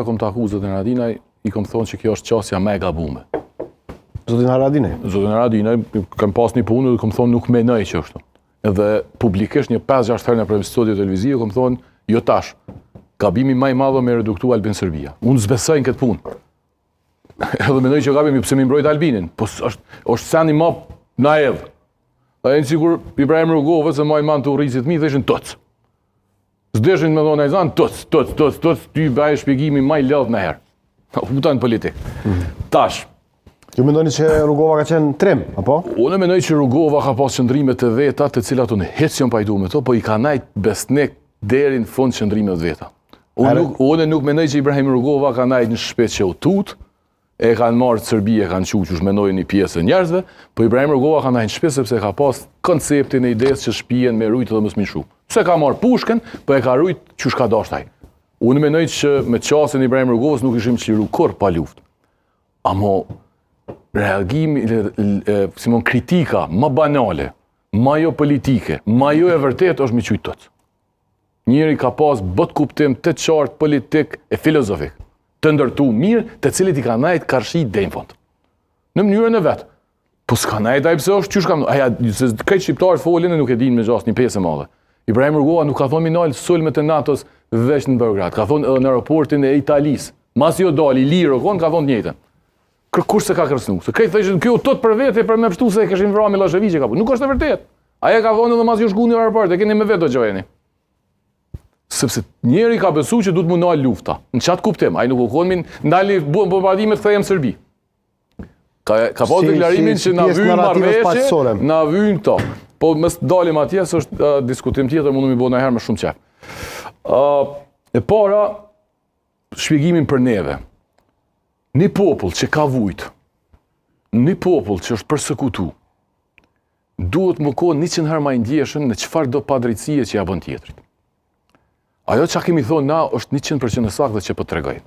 Kom taku zotin Haradinaj, i kom thonë që kjo është qasja me gabume. Zotin Haradinaj? Zotin Haradinaj, kam pas një punë dhe kom thonë nuk menoj që është. Edhe publikisht një 5-6 herë në për studio televizive, kom thonë, jo tash, gabimi maj madho me reduktu Albin Serbia. Unë zbesojnë këtë punë. Edhe menoj që gabimi pëse mi mbrojt Albinin, po është seni ma na edhe. Dhe e në sigur Ibrahim Rugove, se ma i man të urrisit mi, dhe ishin tëcë. Zdeshin me thonë e zanë, tëc, ty bëjë shpjegimi maj lëdhë në herë. Hutan politikë. Tash. Ju mendoni që Rugova ka qenë trim, apo? Unë mendoj që Rugova ka pas qëndrimet të veta, të cilat unë hecë jam pajdu me to, po i ka najt besnik deri në fund qëndrimet veta. Unë nuk mendoj që Ibrahim Rugova ka najt në shpet që u tut, e kanë marrë Serbi, e kanë që shmenoj një pjesë e njerëzve, po Ibrahim Rugova ka najt në shpet sepse ka pas konceptin e ides që shpijen me rujtë dhe më smishu. Se ka marrë pushken, po e ka rujt që shka dashtaj. Unë menoj që me qasën Ibrahim Rugovës nuk ishim qliru kur pa luft. Amo reagimi, simon kritika, ma banale, ma jo politike, ma jo e vërtet është mi qujtë tëtë. Njëri ka pas bët kuptim të qartë politik e filozofik, të ndërtu mirë, të cilit i ka najt karshi dejnë fond. Në mënyrën e vetë. Po s'ka najt ajë pëse është qysh kam... Aja, se këtë shqiptarët folin e nuk e din me gjas një pesë madhe. Ibrahim Rugova nuk ka thonë minalë sulmet e NATO-s veç në Beograd, ka thonë edhe në aeroportin e Italis. Mas jo dali, lirë, ka thonë njëjtën. Kush se ka kërcnu? Se këtë thëshin, kjo tot për vete për me pështu se e këshin vra Miloševiqi ka po. Nuk është e vërtet. Aja ka thonë edhe mas ju shku një aeroport, e keni me vetë do gjojeni. Sepse njeri ka besu që du të mundal lufta. Në qatë kuptim, aji nuk u konë min, ndali bombardime të thejem Serbi. Ka pas deklarimin që na vynë marveshje, na vynë këto. Po mës dalim atje, së është diskutim tjetër, mundu mi bo në herë me shumë qef. E para, shpjegimin për neve. Një popull që ka vujt, një popull që është përsekutu, duhet më kohë 100 herë ma i ndjeshën në qëfar do padrejtësie që ja bën tjetrit. Ajo që kemi thonë na është 100% e saktë që po të tregoj.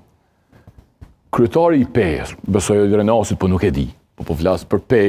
Kryetari i PE-s, besoj Renasit, po nuk e di, po flasë për PE,